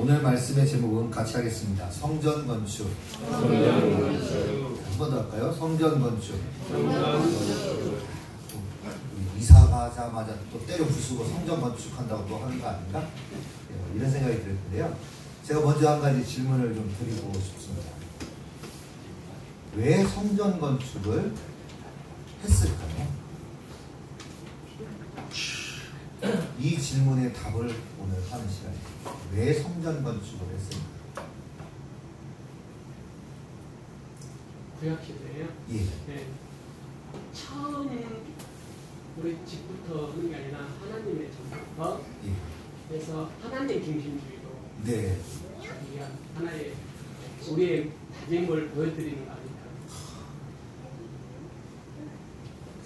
오늘 말씀의 제목은 같이 하겠습니다. 성전 건축. 한 번 더 할까요? 성전 건축. 이사 가자마자 또 때려 부수고 성전 건축한다고 또 하는 거 아닌가? 이런 생각이 들었는데요. 제가 먼저 한 가지 질문을 좀 드리고 싶습니다. 왜 성전 건축을 했을까요? 이 질문의 답을 오늘 하는 시간입니다. 왜 성전 건축을 했습니까? 구약시대에요? 예. 네. 처음 우리 집부터 하는 게 아니라 하나님의 전부터 예. 그래서 하나님 중심주의로 네. 우리가 하나의 우리의 다짐을 보여드리는 거 아닐까.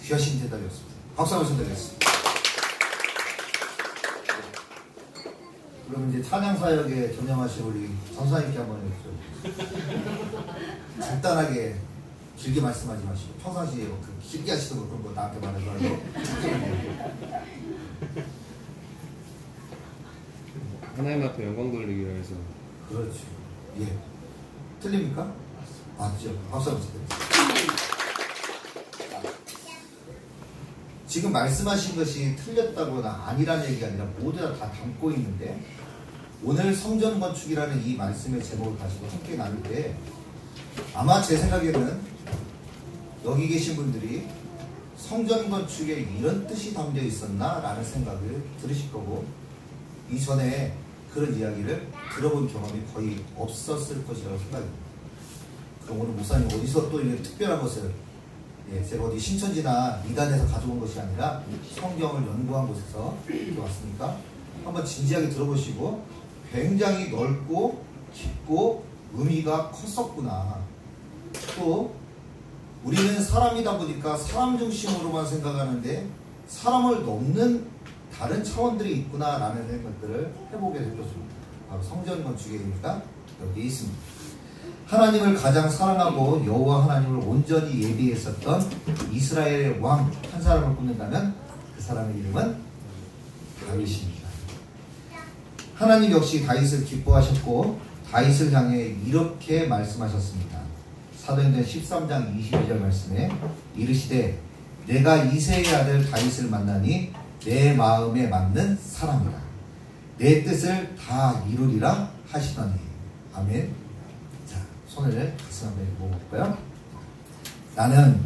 귀하신 대답이었습니다. 박수 한번 쳐드리겠습니다. 그럼 이제 찬양사역에 전념하신 우리 전사님께 한번 여쭤보겠습니다. 간단하게 길게 말씀하지 마시고 평상시에 그 길게 하시던 거 그런 거 나한테 말해서 하나님 앞에 영광 돌리기 위해서. 그렇죠. 예. 틀립니까? 맞죠. 박수 한번 쳐드리겠습니다. 지금 말씀하신 것이 틀렸다거나 아니라는 얘기가 아니라 모두 다 담고 있는데 오늘 성전 건축이라는 이 말씀의 제목을 가지고 함께 나눌 때 아마 제 생각에는 여기 계신 분들이 성전 건축에 이런 뜻이 담겨 있었나 라는 생각을 들으실 거고 이전에 그런 이야기를 들어본 경험이 거의 없었을 것이라고 생각합니다. 그럼 오늘 목사님 어디서 또 이런 특별한 것을 제가 어디 신천지나 이단에서 가져온 것이 아니라 성경을 연구한 곳에서 이렇게 왔으니까 한번 진지하게 들어보시고 굉장히 넓고 깊고 의미가 컸었구나. 또 우리는 사람이다 보니까 사람 중심으로만 생각하는데 사람을 넘는 다른 차원들이 있구나 라는 생각들을 해보게 될 것입니다. 바로 성전 건축의 의미가 여기에 있습니다. 하나님을 가장 사랑하고 여호와 하나님을 온전히 예비했었던 이스라엘의 왕 한 사람을 꼽는다면 그 사람의 이름은 다윗입니다. 하나님 역시 다윗을 기뻐하셨고 다윗을 향해 이렇게 말씀하셨습니다. 사도행전 13장 22절 말씀에 이르시되 내가 이새의 아들 다윗을 만나니 내 마음에 맞는 사람이라 내 뜻을 다 이루리라 하시더니 아멘. 손을 가슴 한번 모아볼까요? 나는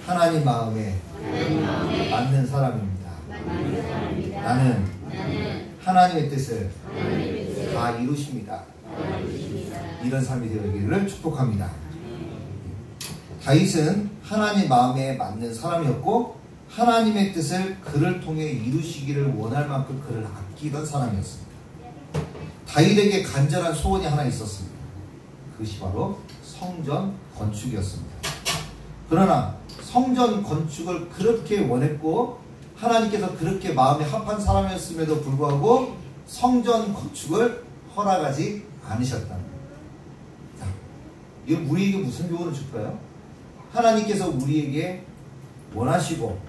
하나님 마음에 맞는 사람입니다. 나는 하나님의 뜻을 다 이루십니다. 이런 삶이 되기를 축복합니다. 다윗은 하나님 마음에 맞는 사람이었고 하나님의 뜻을 그를 통해 이루시기를 원할 만큼 그를 아끼던 사람이었습니다. 다윗에게 간절한 소원이 하나 있었습니다. 그것이 바로 성전 건축이었습니다. 그러나 성전 건축을 그렇게 원했고 하나님께서 그렇게 마음에 합한 사람이었음에도 불구하고 성전 건축을 허락하지 않으셨다는 거예요. 자, 이거 우리에게 무슨 교훈을 줄까요? 하나님께서 우리에게 원하시고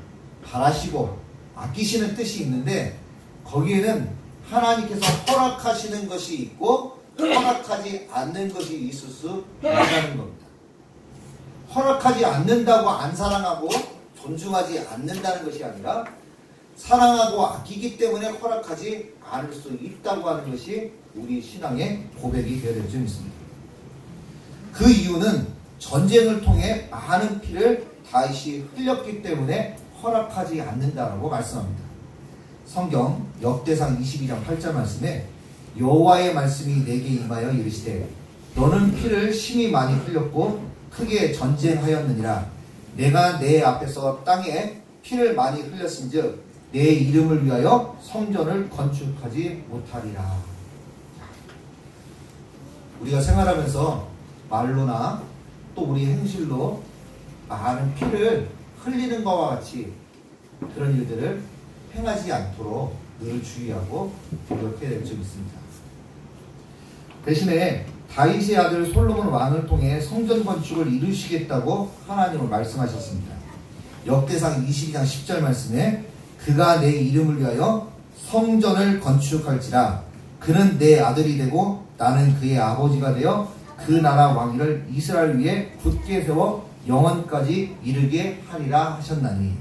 바라시고 아끼시는 뜻이 있는데 거기에는 하나님께서 허락하시는 것이 있고 허락하지 않는 것이 있을 수 있다는 겁니다. 허락하지 않는다고 안 사랑하고 존중하지 않는다는 것이 아니라 사랑하고 아끼기 때문에 허락하지 않을 수 있다고 하는 것이 우리 신앙의 고백이 되어야 될 점 있습니다. 그 이유는 전쟁을 통해 많은 피를 다윗이 흘렸기 때문에 허락하지 않는다라고 말씀합니다. 성경 역대상 22장 8절 말씀에 여호와의 말씀이 내게 임하여 이르시되 너는 피를 심히 많이 흘렸고 크게 전쟁하였느니라. 내가 내 앞에서 땅에 피를 많이 흘렸은즉 내 이름을 위하여 성전을 건축하지 못하리라. 우리가 생활하면서 말로나 또 우리 행실로 많은 피를 흘리는 것과 같이 그런 일들을 행하지 않도록 늘 주의하고 노력해야 될 점이 있습니다. 대신에 다윗의 아들 솔로몬 왕을 통해 성전 건축을 이루시겠다고 하나님은 말씀하셨습니다. 역대상 22장 10절 말씀에 그가 내 이름을 위하여 성전을 건축할지라 그는 내 아들이 되고 나는 그의 아버지가 되어 그 나라 왕위를 이스라엘 위에 굳게 세워 영원까지 이르게 하리라 하셨나니.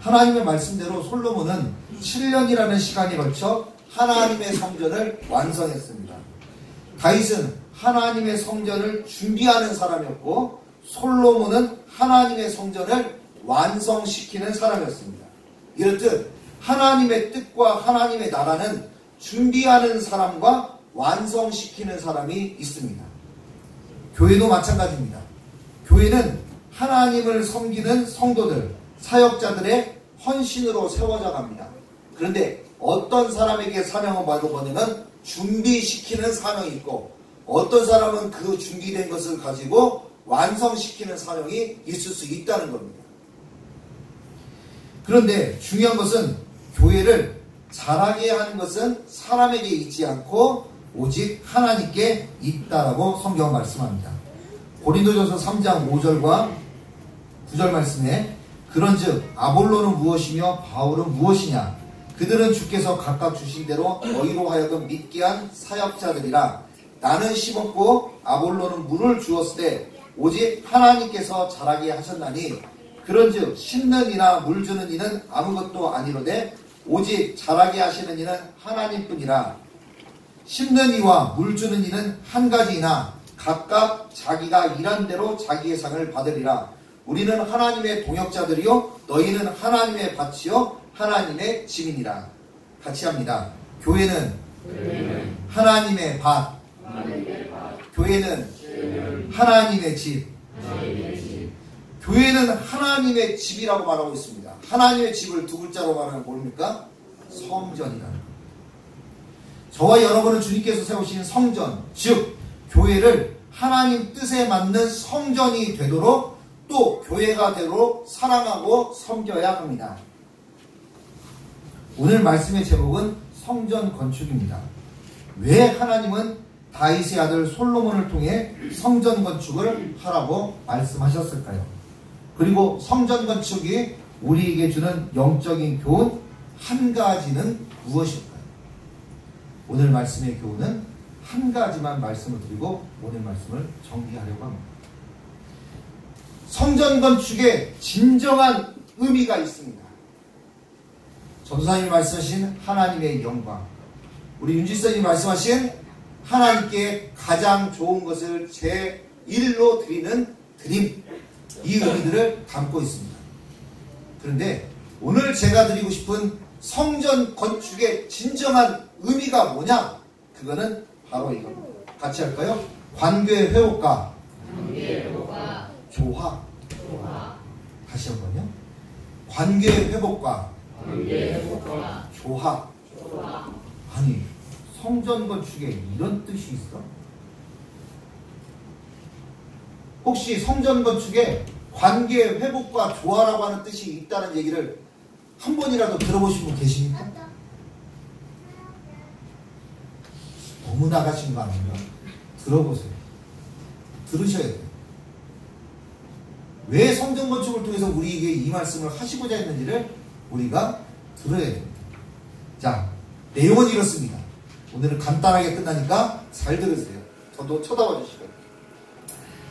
하나님의 말씀대로 솔로몬은 7년이라는 시간에 걸쳐 하나님의 성전을 완성했습니다. 다윗은 하나님의 성전을 준비하는 사람이었고 솔로몬은 하나님의 성전을 완성시키는 사람이었습니다. 이렇듯 하나님의 뜻과 하나님의 나라는 준비하는 사람과 완성시키는 사람이 있습니다. 교회도 마찬가지입니다. 교회는 하나님을 섬기는 성도들, 사역자들의 헌신으로 세워져 갑니다. 그런데 어떤 사람에게 사명을 받아보냐면 준비시키는 사명이 있고 어떤 사람은 그 준비된 것을 가지고 완성시키는 사명이 있을 수 있다는 겁니다. 그런데 중요한 것은 교회를 잘하게 하는 것은 사람에게 있지 않고 오직 하나님께 있다라고 성경은 말씀합니다. 고린도전서 3장 5절과 9절 말씀에 그런즉 아볼로는 무엇이며 바울은 무엇이냐 그들은 주께서 각각 주신 대로 너희로 하여금 믿게 한 사역자들이라. 나는 심었고 아볼로는 물을 주었을 때 오직 하나님께서 자라게 하셨나니 그런즉 심는 이나 물 주는 이는 아무것도 아니로되 오직 자라게 하시는 이는 하나님뿐이라. 심는 이와 물 주는 이는 한 가지이나 각각 자기가 일한 대로 자기의 상을 받으리라. 우리는 하나님의 동역자들이요 너희는 하나님의 밭이요 하나님의 집이니라. 같이 합니다. 교회는 하나님의 밭, 교회는 하나님의 집. 교회는 하나님의 집이라고 말하고 있습니다. 하나님의 집을 두 글자로 말하면 뭡니까? 성전이라는 것. 저와 여러분은 주님께서 세우신 성전, 즉 교회를 하나님 뜻에 맞는 성전이 되도록 또 교회가 되도록 사랑하고 섬겨야 합니다. 오늘 말씀의 제목은 성전 건축입니다. 왜 하나님은 다윗의 아들 솔로몬을 통해 성전 건축을 하라고 말씀하셨을까요? 그리고 성전 건축이 우리에게 주는 영적인 교훈 한 가지는 무엇일까요? 오늘 말씀의 교훈은 한 가지만 말씀을 드리고 오늘 말씀을 정리하려고 합니다. 성전 건축에 진정한 의미가 있습니다. 전도사님이 말씀하신 하나님의 영광, 우리 윤지선님이 말씀하신 하나님께 가장 좋은 것을 제1로 드리는 드림, 이 의미들을 담고 있습니다. 그런데 오늘 제가 드리고 싶은 성전 건축의 진정한 의미가 뭐냐? 그거는 바로 이겁니다. 같이 할까요? 관계 회복과 조화. 다시 한번요. 관계 회복과 조화. 아니, 성전 건축에 이런 뜻이 있어? 혹시 성전 건축에 관계 회복과 조화라고 하는 뜻이 있다는 얘기를 한 번이라도 들어보신 분 계십니까? 너무 나가신 거 아닌가? 들어보세요. 들으셔야 돼요. 왜 성전 건축을 통해서 우리에게 이 말씀을 하시고자 했는지를 우리가 들어야 됩니다. 자, 내용은 이렇습니다. 오늘은 간단하게 끝나니까 잘 들으세요. 저도 쳐다봐 주시고요.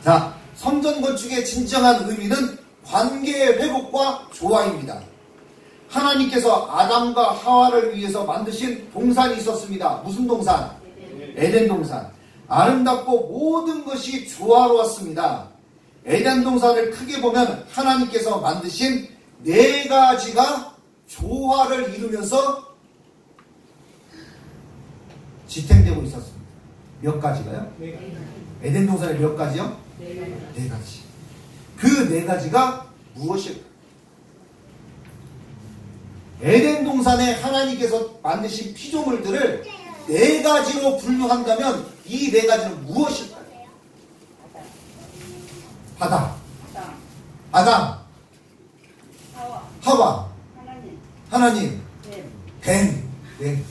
자, 성전 건축의 진정한 의미는 관계의 회복과 조화입니다. 하나님께서 아담과 하와를 위해서 만드신 동산이 있었습니다. 무슨 동산? 에덴 동산. 아름답고 모든 것이 조화로웠습니다. 에덴 동산을 크게 보면 하나님께서 만드신 네 가지가 조화를 이루면서 지탱되고 있었습니다. 몇 가지가요? 에덴 동산에 몇 가지요? 네 가지. 그 네 가지가 무엇일까? 에덴 동산에 하나님께서 만드신 피조물들을 네 가지로 분류한다면 이 네 가지는 무엇일까요? 바다, 아담, 하와, 하나님, 뱀. 네.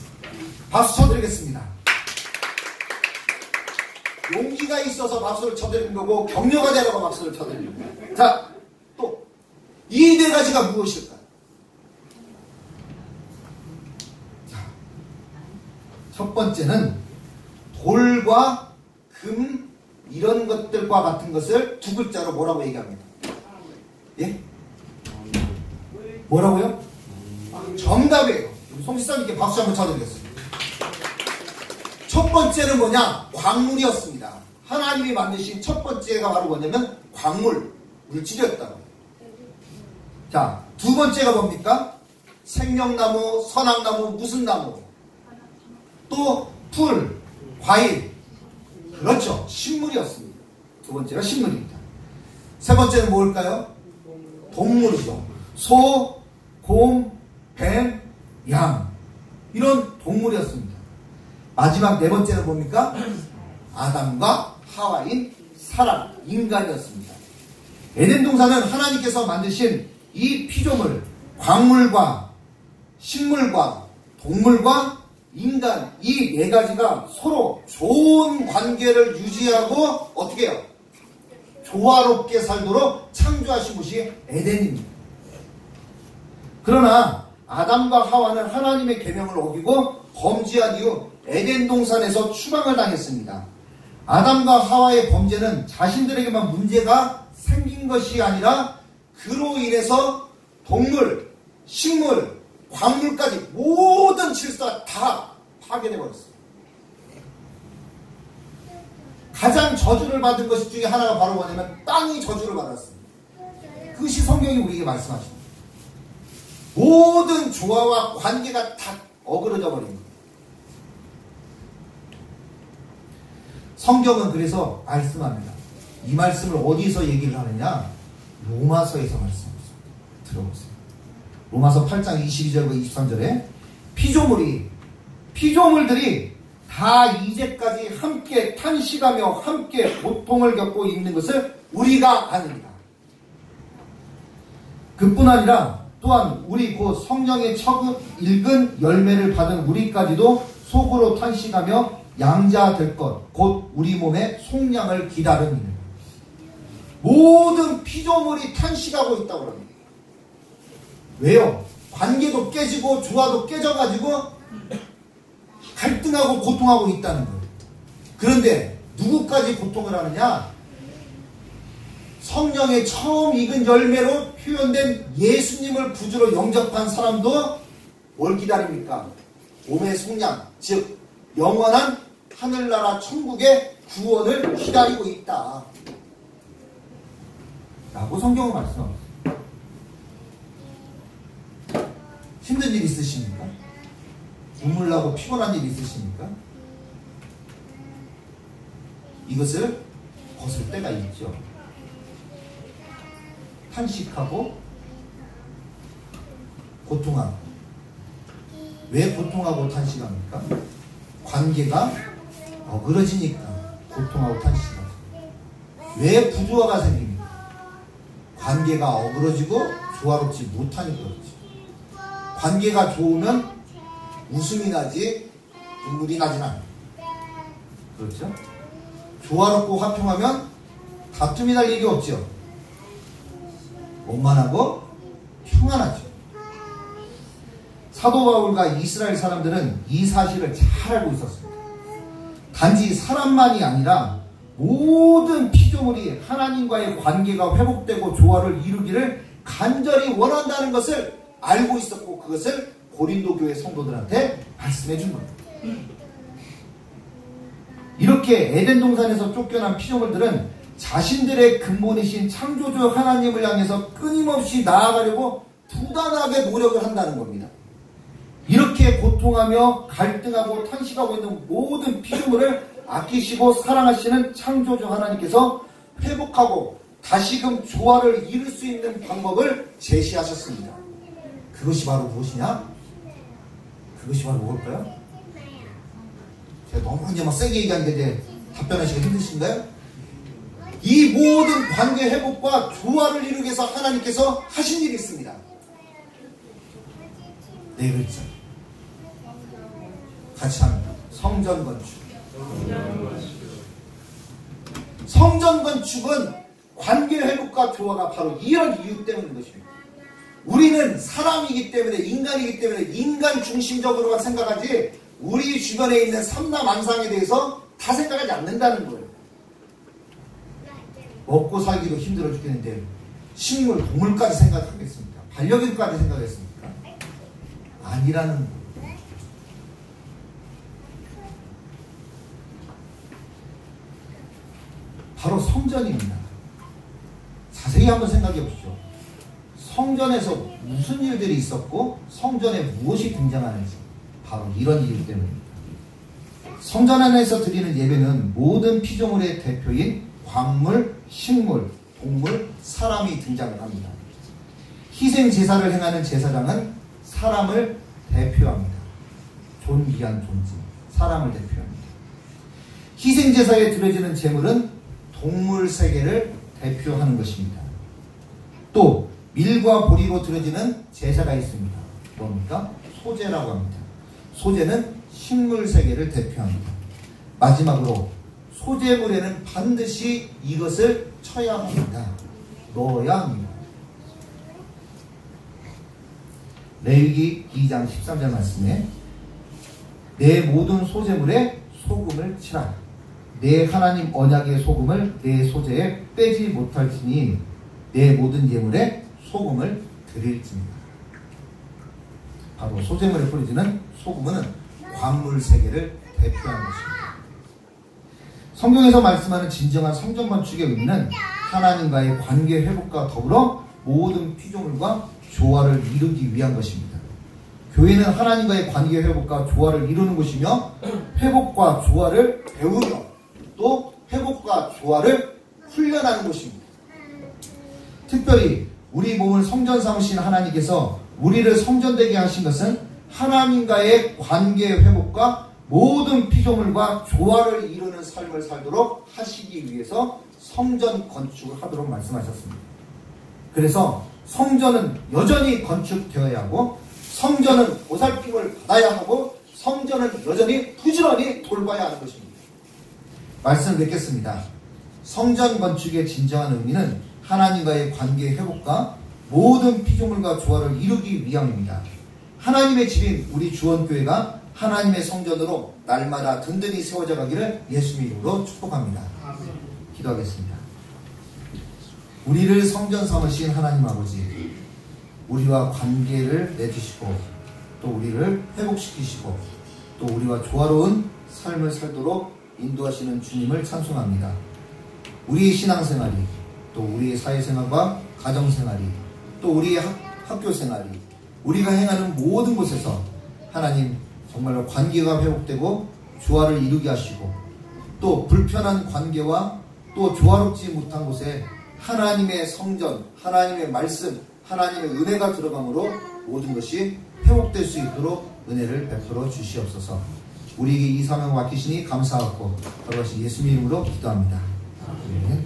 박수 쳐드리겠습니다. 용기가 있어서 박수를 쳐드리는 거고 격려가 되라고 박수를 쳐드리는 거예요. 자, 또 이 네 가지가 무엇일까요? 자, 첫 번째는 돌과 금 이런 것들과 같은 것을 두 글자로 뭐라고 얘기합니다. 예? 뭐라고요? 정답이에요. 우리 송지사님께 박수 한번 쳐드리겠습니다. 첫 번째는 뭐냐? 광물이었습니다. 하나님이 만드신 첫 번째가 바로 뭐냐면 광물, 물질이었다고. 자, 두 번째가 뭡니까? 생명나무, 선악나무, 무슨 나무? 또 풀, 과일. 그렇죠. 식물이었습니다. 두 번째가 식물입니다. 세 번째는 뭘까요? 동물이죠. 소, 곰, 뱀, 양. 이런 동물이었습니다. 마지막 네 번째는 뭡니까? 아담과 하와인 사람, 인간이었습니다. 에덴 동산은 하나님께서 만드신 이 피조물, 광물과 식물과 동물과 인간 이 네 가지가 서로 좋은 관계를 유지하고 어떻게 해요? 조화롭게 살도록 창조하신 곳이 에덴입니다. 그러나 아담과 하와는 하나님의 계명을 어기고 범죄한 이후 에덴 동산에서 추방을 당했습니다. 아담과 하와의 범죄는 자신들에게만 문제가 생긴 것이 아니라 그로 인해서 동물, 식물, 광물까지 모든 질서가 다 파괴되어 버렸어요. 가장 저주를 받은 것 중에 하나가 바로 뭐냐면 땅이 저주를 받았습니다. 그것이 성경이 우리에게 말씀하십니다. 모든 조화와 관계가 다 어그러져 버린 거예요. 성경은 그래서 말씀합니다. 이 말씀을 어디서 얘기를 하느냐? 로마서에서 말씀합니다. 들어보세요. 로마서 8장 22절과 23절에 피조물들이 다 이제까지 함께 탄식하며 함께 고통을 겪고 있는 것을 우리가 아느니라. 그뿐 아니라 또한 우리 곧 성령의 읽은 열매를 받은 우리까지도 속으로 탄식하며 양자될 것 곧 우리 몸의 속량을 기다립니다. 모든 피조물이 탄식하고 있다고 합니다. 왜요? 관계도 깨지고 조화도 깨져가지고 갈등하고 고통하고 있다는 거예요. 그런데 누구까지 고통을 하느냐? 성령의 처음 익은 열매로 표현된 예수님을 구주로 영접한 사람도 뭘 기다립니까? 몸의 속량, 즉 영원한 하늘나라 천국의 구원을 기다리고 있다 라고 성경은 말씀합니다. 힘든 일 있으십니까? 눈물 나고 피곤한 일 있으십니까? 이것을 벗을 때가 있죠. 탄식하고 고통하고. 왜 고통하고 탄식합니까? 관계가 어그러지니까 고통하고 탄식하고. 왜 부조화가 생깁니까? 관계가 어그러지고 조화롭지 못하니까 그렇지. 관계가 좋으면 웃음이 나지 눈물이 나진 않아요. 그렇죠? 조화롭고 화평하면 다툼이 날 일이 없죠. 원만하고 평안하죠. 사도 바울과 이스라엘 사람들은 이 사실을 잘 알고 있었습니다. 단지 사람만이 아니라 모든 피조물이 하나님과의 관계가 회복되고 조화를 이루기를 간절히 원한다는 것을 알고 있었고 그것을 고린도 교회 성도들한테 말씀해 준 겁니다. 이렇게 에덴 동산에서 쫓겨난 피조물들은 자신들의 근본이신 창조주 하나님을 향해서 끊임없이 나아가려고 부단하게 노력을 한다는 겁니다. 이렇게 고통하며 갈등하고 탄식하고 있는 모든 피조물을 아끼시고 사랑하시는 창조주 하나님께서 회복하고 다시금 조화를 이룰 수 있는 방법을 제시하셨습니다. 그것이 바로 무엇이냐? 그것이 바로 뭘까요? 제가 너무 이제 막 세게 얘기하는데 답변하시기 힘드신가요? 이 모든 관계 회복과 조화를 이루기 위해서 하나님께서 하신 일이 있습니다. 네 글자. 같이 합니다. 성전 건축. 성전 건축은 관계 회복과 조화가 바로 이런 이유 때문인 것입니다. 우리는 사람이기 때문에 인간이기 때문에 인간 중심적으로만 생각하지 우리 주변에 있는 삼라만상에 대해서 다 생각하지 않는다는 거예요. 먹고 살기도 힘들어 죽겠는데 식물, 동물까지 생각하겠습니까? 반려견까지 생각했습니까? 아니라는 거예요. 바로 성전입니다. 자세히 한번 생각해 보시죠. 성전에서 무슨 일들이 있었고 성전에 무엇이 등장하는지 바로 이런 이유 때문입니다. 성전 안에서 드리는 예배는 모든 피조물의 대표인 광물, 식물, 동물, 사람이 등장을 합니다. 희생 제사를 행하는 제사장은 사람을 대표합니다. 존귀한 존재, 사람을 대표합니다. 희생 제사에 드려지는 제물은 동물 세계를 대표하는 것입니다. 또 밀과 보리로 드려지는 제사가 있습니다. 뭡니까? 소제라고 합니다. 소제는 식물 세계를 대표합니다. 마지막으로 소제물에는 반드시 이것을 쳐야 합니다. 넣어야 합니다. 레위기 2장 13절 말씀에 내 모든 소제물에 소금을 치라. 내 하나님 언약의 소금을 내 소제에 빼지 못할지니 내 모든 예물에 소금을 드릴지니라. 바로 소제물에 뿌려지는 소금은 광물 세계를 대표하는 것입니다. 성경에서 말씀하는 진정한 성전 건축의 의미는 하나님과의 관계 회복과 더불어 모든 피조물과 조화를 이루기 위한 것입니다. 교회는 하나님과의 관계 회복과 조화를 이루는 곳이며 회복과 조화를 배우며 또 회복과 조화를 훈련하는 곳입니다. 특별히 우리 몸을 성전 삼으신 하나님께서 우리를 성전되게 하신 것은 하나님과의 관계 회복과 모든 피조물과 조화를 이루는 삶을 살도록 하시기 위해서 성전 건축을 하도록 말씀하셨습니다. 그래서 성전은 여전히 건축되어야 하고 성전은 보살핌을 받아야 하고 성전은 여전히 부지런히 돌봐야 하는 것입니다. 말씀을 맺겠습니다. 성전 건축의 진정한 의미는 하나님과의 관계 회복과 모든 피조물과 조화를 이루기 위함입니다. 하나님의 집인 우리 주원교회가 하나님의 성전으로 날마다 든든히 세워져 가기를 예수님 이름으로 축복합니다. 기도하겠습니다. 우리를 성전 삼으신 하나님 아버지, 우리와 관계를 맺으시고 또 우리를 회복시키시고 또 우리와 조화로운 삶을 살도록 인도하시는 주님을 찬송합니다. 우리의 신앙생활이 또 우리의 사회생활과 가정생활이 또 우리의 학교생활이 우리가 행하는 모든 곳에서 하나님 정말로 관계가 회복되고 조화를 이루게 하시고 또 불편한 관계와 또 조화롭지 못한 곳에 하나님의 성전, 하나님의 말씀, 하나님의 은혜가 들어감으로 모든 것이 회복될 수 있도록 은혜를 베풀어 주시옵소서. 우리에게 이 사명을 맡기시니 감사하고 걸어가신 예수님 이름으로 기도합니다. 아멘.